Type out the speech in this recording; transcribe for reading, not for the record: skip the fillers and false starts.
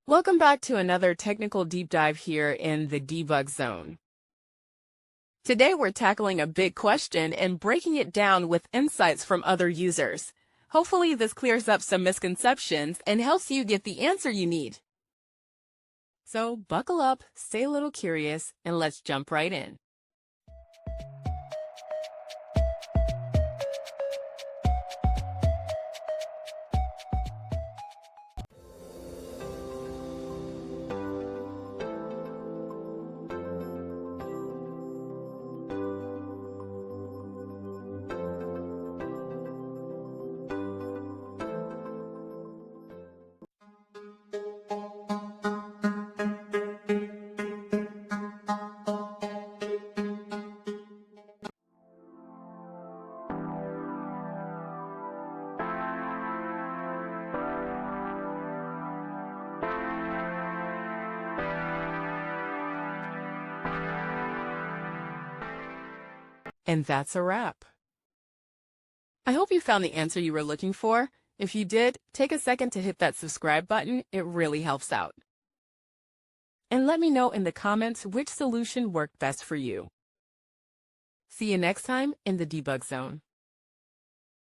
Welcome back to another technical deep dive here in the debug zone. Today we're tackling a big question and breaking it down with insights from other users. Hopefully this clears up some misconceptions and helps you get the answer you need. So buckle up, stay a little curious, and let's jump right in. And that's a wrap. I hope you found the answer you were looking for. If you did, take a second to hit that subscribe button. It really helps out. And let me know in the comments which solution worked best for you. See you next time in the debug zone.